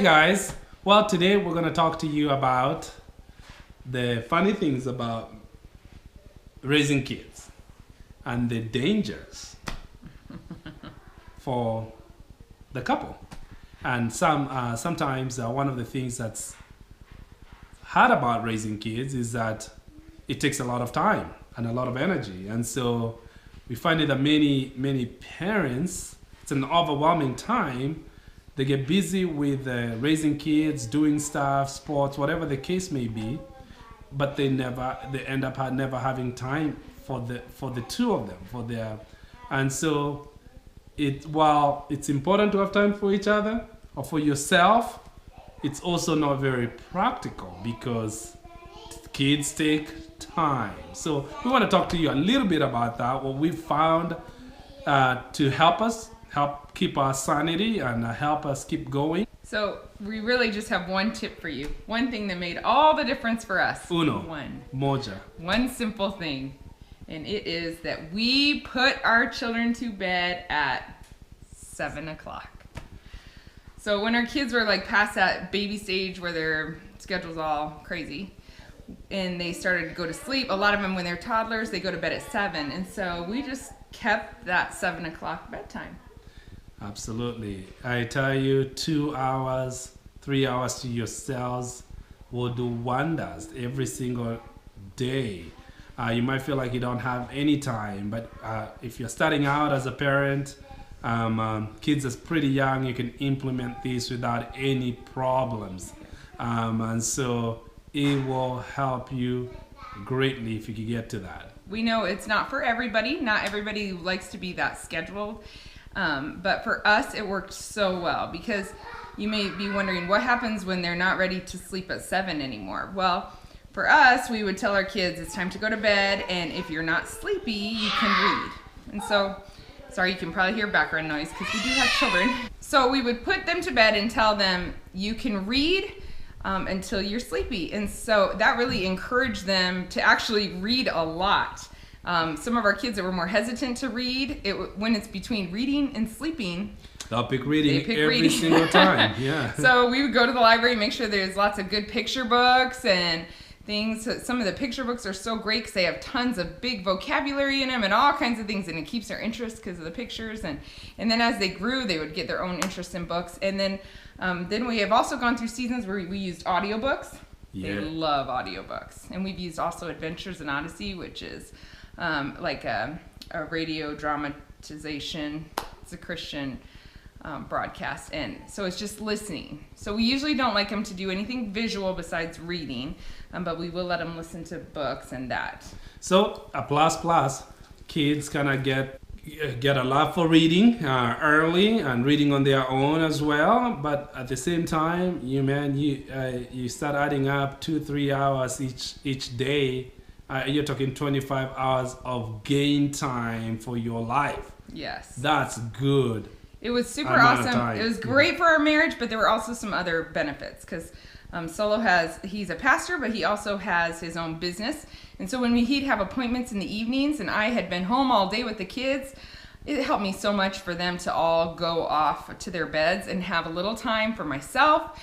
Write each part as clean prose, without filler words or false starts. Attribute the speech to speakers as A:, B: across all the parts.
A: guys. Well, today we're going to talk to you about the funny things about raising kids and the dangers for the couple. And sometimes one of the things that's hard about raising kids is that it takes a lot of time and a lot of energy. And so we find it that many parents, it's an overwhelming time. They get busy with raising kids, doing stuff, sports, whatever the case may be, but they end up never having time for the two of them, and so while it's important to have time for each other or for yourself, it's also not very practical because kids take time. So we want to talk to you a little bit about that, what we found to help keep our sanity and help us keep going.
B: So we really just have one tip for you. One thing that made all the difference for us. One simple thing. And it is that we put our children to bed at 7 o'clock. So when our kids were like past that baby stage where their schedule's all crazy and they started to go to sleep, a lot of them when they're toddlers, they go to bed at 7. And so we just kept that 7 o'clock bedtime.
A: Absolutely. I tell you, 2 hours, 3 hours to yourselves will do wonders every single day. You might feel like you don't have any time, but if you're starting out as a parent, kids are pretty young, you can implement this without any problems. And so it will help you greatly if you can get to that.
B: We know it's not for everybody. Not everybody likes to be that scheduled. But for us, it worked so well because you may be wondering what happens when they're not ready to sleep at 7 anymore. Well, for us, we would tell our kids it's time to go to bed, and if you're not sleepy, you can read. And so, sorry, you can probably hear background noise because we do have children. So we would put them to bed and tell them you can read until you're sleepy. And so that really encouraged them to actually read a lot. Some of our kids that were more hesitant to read, when it's between reading and sleeping,
A: they'll pick reading every single time. Yeah.
B: So we would go to the library, make sure there's lots of good picture books and things. Some of the picture books are so great because they have tons of big vocabulary in them and all kinds of things, and it keeps their interest because of the pictures. And then as they grew, they would get their own interest in books. And then we have also gone through seasons where we used audiobooks. Yeah. They love audiobooks. And we've used also Adventures in Odyssey, which is like a radio dramatization. It's a Christian broadcast, and so it's just listening. So we usually don't like them to do anything visual besides reading, but we will let them listen to books and that.
A: So a plus, kids kind of get a lot for reading early and reading on their own as well. But at the same time, you start adding up 2-3 hours each day. You're talking 25 hours of gain time for your life.
B: Yes.
A: That's good.
B: It was super awesome. It was great for our marriage, but there were also some other benefits because Solo he's a pastor, but he also has his own business. And so when he'd have appointments in the evenings and I had been home all day with the kids, it helped me so much for them to all go off to their beds and have a little time for myself.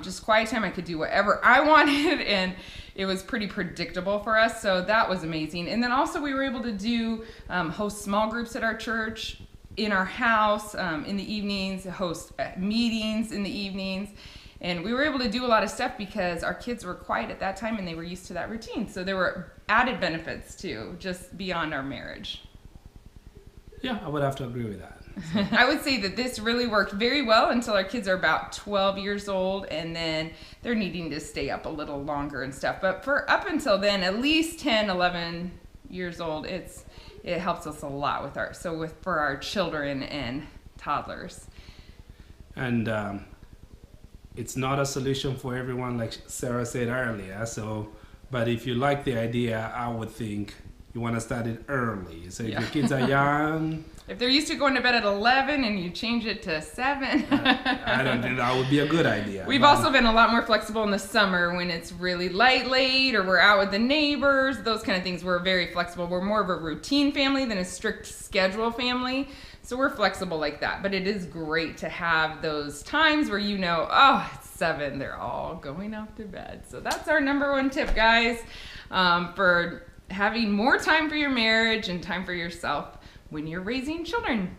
B: Just quiet time. I could do whatever I wanted, and it was pretty predictable for us. So that was amazing. And then also we were able to do host small groups at our church, in our house in the evenings, host meetings in the evenings. And we were able to do a lot of stuff because our kids were quiet at that time and they were used to that routine. So there were added benefits too, just beyond our marriage.
A: Yeah, I would have to agree with that. So.
B: I would say that this really worked very well until our kids are about 12 years old, and then they're needing to stay up a little longer and stuff. But for up until then, at least 10, 11 years old, it helps us a lot for our children and toddlers.
A: And it's not a solution for everyone, like Sarah said earlier. But if you like the idea, I would think you want to start it early. So if your kids are young,
B: if they're used to going to bed at 11 and you change it to 7,
A: I don't think that would be a good idea.
B: We've also been a lot more flexible in the summer when it's really late, or we're out with the neighbors, those kind of things. We're very flexible. We're more of a routine family than a strict schedule family. So we're flexible like that. But it is great to have those times where you know, oh, it's 7, they're all going off to bed. So that's our number 1 tip, guys, for having more time for your marriage and time for yourself when you're raising children.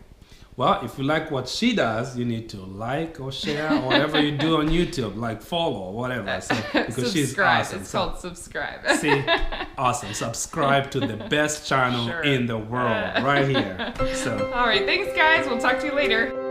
A: Well, if you like what she does, you need to like or share or whatever you do on YouTube, like follow or whatever. So, because she's awesome.
B: It's called subscribe.
A: See, awesome. Subscribe to the best channel in the world right here. So,
B: all right, thanks guys. We'll talk to you later.